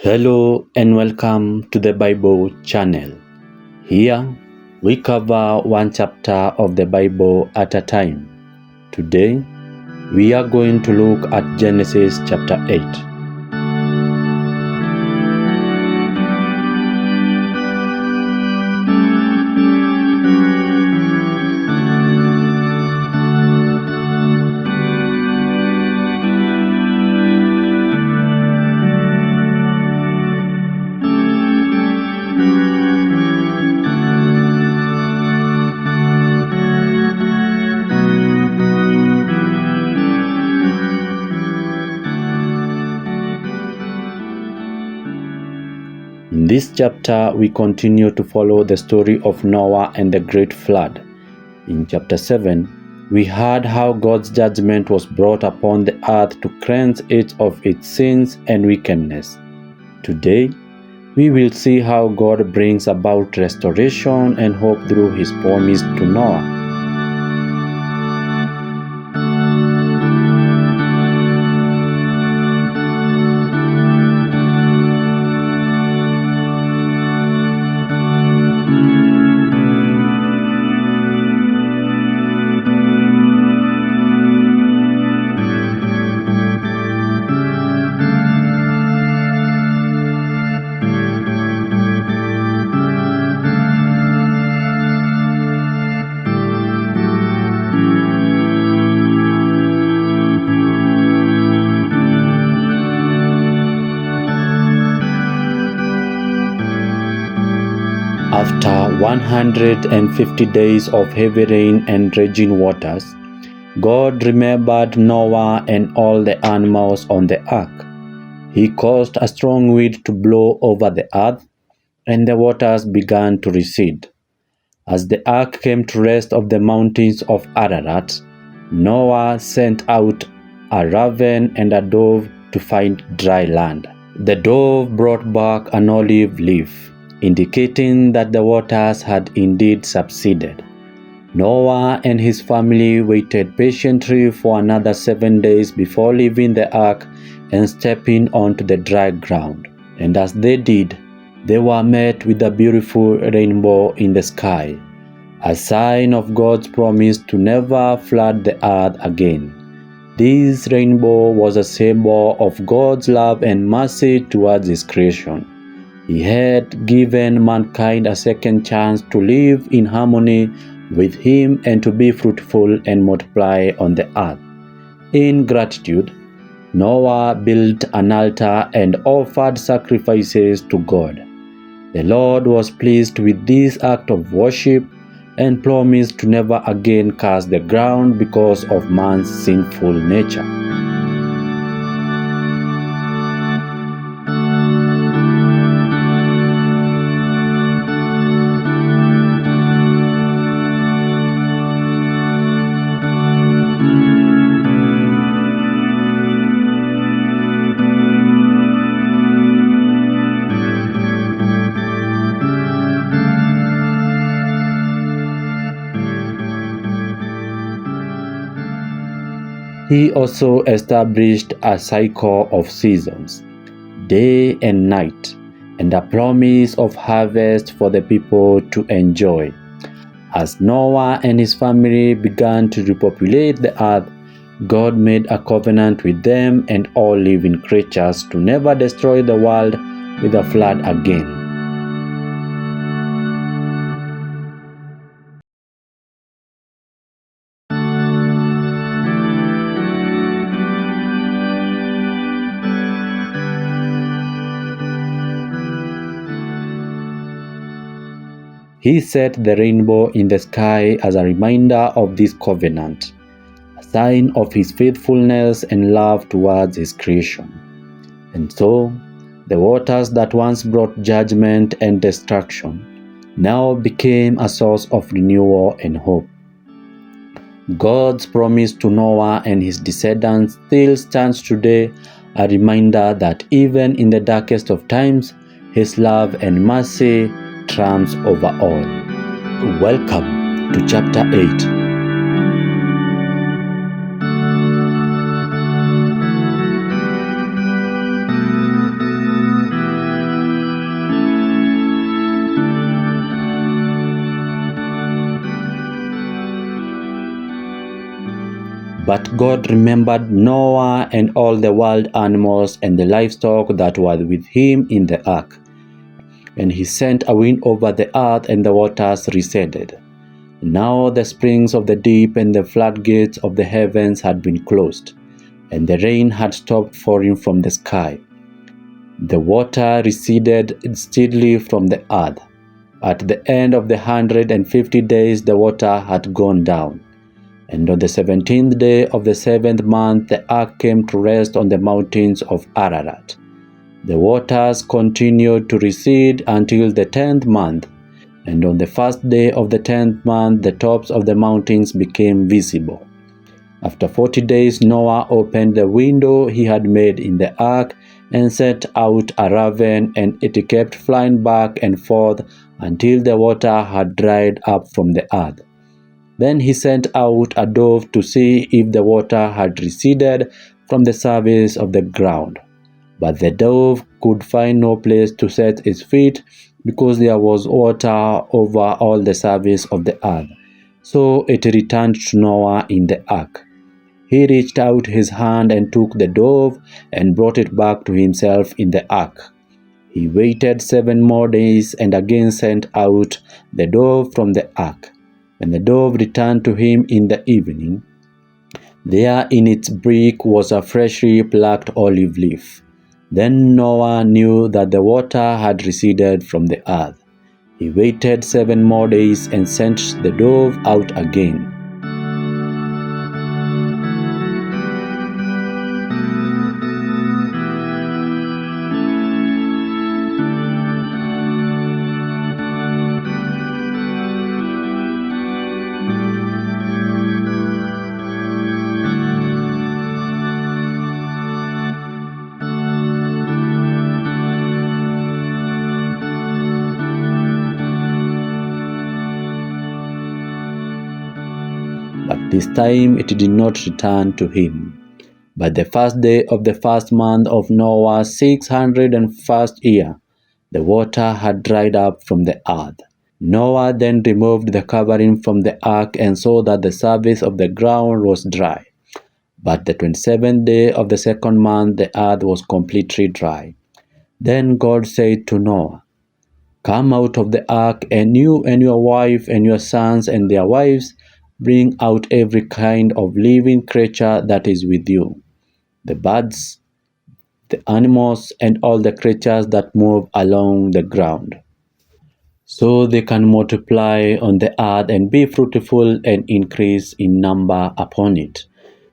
Hello and welcome to the Bible channel. Here we cover one chapter of the Bible at a time. Today we are going to look at Genesis chapter 8. In this chapter, we continue to follow the story of Noah and the great flood. In chapter 7, we heard how God's judgment was brought upon the earth to cleanse it of its sins and wickedness. Today, we will see how God brings about restoration and hope through his promise to Noah. After 150 days of heavy rain and raging waters, God remembered Noah and all the animals on the ark. He caused a strong wind to blow over the earth, and the waters began to recede. As the ark came to rest on the mountains of Ararat, Noah sent out a raven and a dove to find dry land. The dove brought back an olive leaf, indicating that the waters had indeed subsided. Noah and his family waited patiently for another 7 days before leaving the ark and stepping onto the dry ground. And as they did, they were met with a beautiful rainbow in the sky, a sign of God's promise to never flood the earth again. This rainbow was a symbol of God's love and mercy towards his creation. He had given mankind a second chance to live in harmony with him and to be fruitful and multiply on the earth. In gratitude, Noah built an altar and offered sacrifices to God. The Lord was pleased with this act of worship and promised to never again curse the ground because of man's sinful nature. He also established a cycle of seasons, day and night, and a promise of harvest for the people to enjoy. As Noah and his family began to repopulate the earth, God made a covenant with them and all living creatures to never destroy the world with a flood again. He set the rainbow in the sky as a reminder of this covenant, a sign of his faithfulness and love towards his creation. And so, the waters that once brought judgment and destruction now became a source of renewal and hope. God's promise to Noah and his descendants still stands today, a reminder that even in the darkest of times, his love and mercy triumphs over all. Welcome to chapter 8. But God remembered Noah and all the wild animals and the livestock that were with him in the ark. And he sent a wind over the earth, and the waters receded. Now the springs of the deep and the floodgates of the heavens had been closed, and the rain had stopped falling from the sky. The water receded steadily from the earth. At the end of the 150 days the water had gone down. And on the 17th day of the 7th month the ark came to rest on the mountains of Ararat. The waters continued to recede until the 10th month, and on the first day of the 10th month the tops of the mountains became visible. After 40 days Noah opened the window he had made in the ark and sent out a raven, and it kept flying back and forth until the water had dried up from the earth. Then he sent out a dove to see if the water had receded from the surface of the ground. But the dove could find no place to set its feet, because there was water over all the surface of the earth. So it returned to Noah in the ark. He reached out his hand and took the dove and brought it back to himself in the ark. He waited 7 more days and again sent out the dove from the ark. When the dove returned to him in the evening, there in its beak was a freshly plucked olive leaf. Then Noah knew that the water had receded from the earth. He waited 7 more days and sent the dove out again. But this time it did not return to him. But the first day of the first month of Noah's 601st year, the water had dried up from the earth. Noah then removed the covering from the ark and saw that the surface of the ground was dry. But the 27th day of the second month, the earth was completely dry. Then God said to Noah, "Come out of the ark, and you and your wife and your sons and their wives, bring out every kind of living creature that is with you, the birds, the animals, and all the creatures that move along the ground, so they can multiply on the earth and be fruitful and increase in number upon it."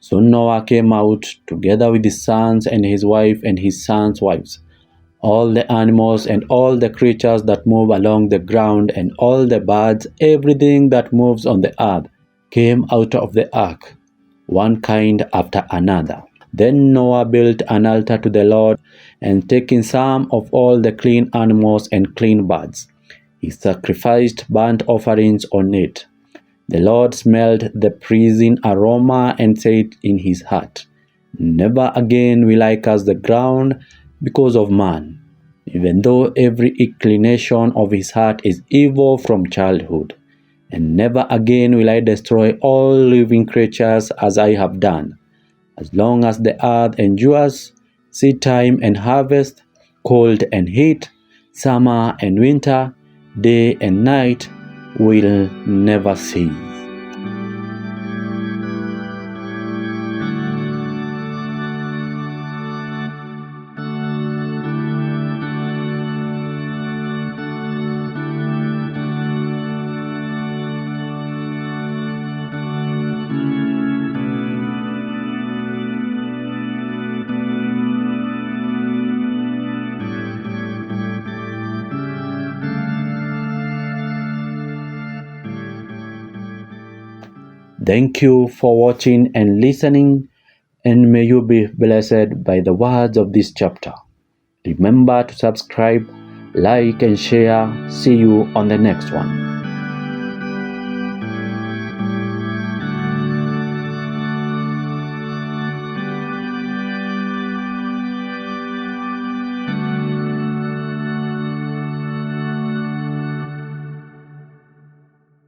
So Noah came out together with his sons and his wife and his sons' wives, all the animals and all the creatures that move along the ground and all the birds, everything that moves on the earth, came out of the ark, one kind after another. Then Noah built an altar to the Lord, and taking some of all the clean animals and clean birds, he sacrificed burnt offerings on it. The Lord smelled the pleasing aroma and said in his heart, "Never again will I curse the ground because of man, even though every inclination of his heart is evil from childhood. And never again will I destroy all living creatures as I have done. As long as the earth endures, seed time and harvest, cold and heat, summer and winter, day and night will never cease." Thank you for watching and listening, and may you be blessed by the words of this chapter. Remember to subscribe, like, and share. See you on the next one.